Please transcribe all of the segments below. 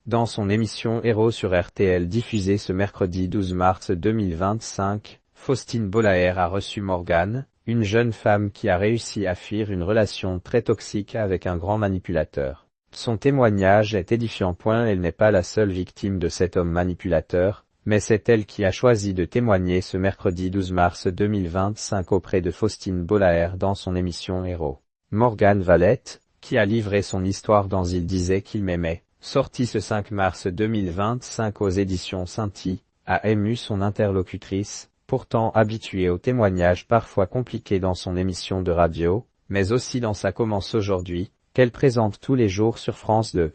Dans son émission Héros sur RTL diffusée ce mercredi 12 mars 2025, Faustine Bollaert a reçu Morgane, une jeune femme qui a réussi à fuir une relation très toxique avec un grand manipulateur. Son témoignage est édifiant. Elle n'est pas la seule victime de cet homme manipulateur, mais c'est elle qui a choisi de témoigner ce mercredi 12 mars 2025 auprès de Faustine Bollaert dans son émission Héros. Morgane Valette, qui a livré son histoire dans Il disait qu'il m'aimait, sorti ce 5 mars 2025 aux éditions Sainty, a ému son interlocutrice, pourtant habituée aux témoignages parfois compliqués dans son émission de radio, mais aussi dans Ça commence aujourd'hui, qu'elle présente tous les jours sur France 2.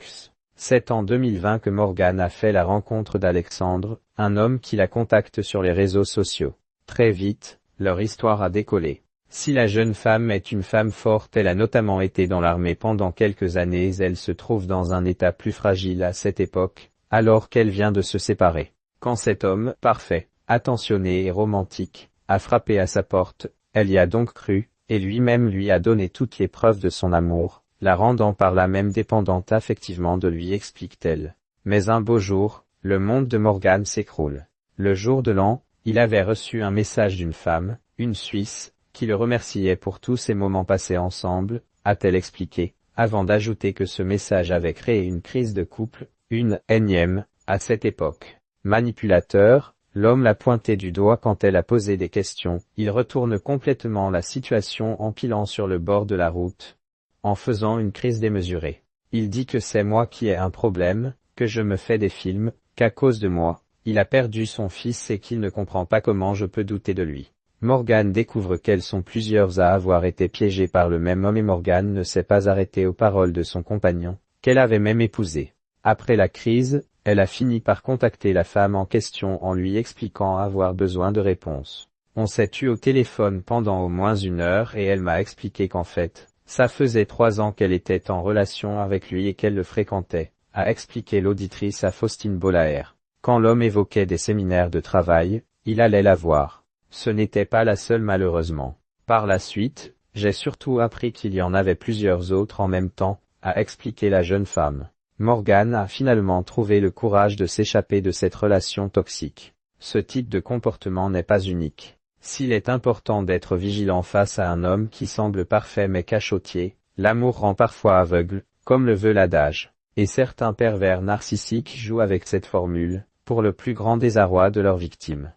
C'est en 2020 que Morgane a fait la rencontre d'Alexandre, un homme qui la contacte sur les réseaux sociaux. Très vite, leur histoire a décollé. Si la jeune femme est une femme forte, elle a notamment été dans l'armée pendant quelques années. Elle se trouve dans un état plus fragile à cette époque, alors qu'elle vient de se séparer. Quand cet homme, parfait, attentionné et romantique, a frappé à sa porte, elle y a donc cru, et lui-même lui a donné toutes les preuves de son amour, la rendant par là même dépendante affectivement de lui, explique-t-elle. Mais un beau jour, le monde de Morgane s'écroule. Le jour de l'an, il avait reçu un message d'une femme, une Suisse, qui le remerciait pour tous ces moments passés ensemble, a-t-elle expliqué, avant d'ajouter que ce message avait créé une crise de couple, une énième, à cette époque. Manipulateur, l'homme l'a pointé du doigt quand elle a posé des questions. Il retourne complètement la situation en pilant sur le bord de la route, en faisant une crise démesurée. Il dit que c'est moi qui ai un problème, que je me fais des films, qu'à cause de moi, il a perdu son fils et qu'il ne comprend pas comment je peux douter de lui. Morgane découvre qu'elles sont plusieurs à avoir été piégées par le même homme et Morgane ne s'est pas arrêtée aux paroles de son compagnon, qu'elle avait même épousé. Après la crise, elle a fini par contacter la femme en question en lui expliquant avoir besoin de réponses. On s'est eu au téléphone pendant au moins 1 heure et elle m'a expliqué qu'en fait, ça faisait 3 ans qu'elle était en relation avec lui et qu'elle le fréquentait, a expliqué l'auditrice à Faustine Bollaert. Quand l'homme évoquait des séminaires de travail, il allait la voir. Ce n'était pas la seule malheureusement. Par la suite, j'ai surtout appris qu'il y en avait plusieurs autres en même temps, a expliqué la jeune femme. Morgane a finalement trouvé le courage de s'échapper de cette relation toxique. Ce type de comportement n'est pas unique. S'il est important d'être vigilant face à un homme qui semble parfait mais cachottier, l'amour rend parfois aveugle, comme le veut l'adage. Et certains pervers narcissiques jouent avec cette formule, pour le plus grand désarroi de leurs victimes.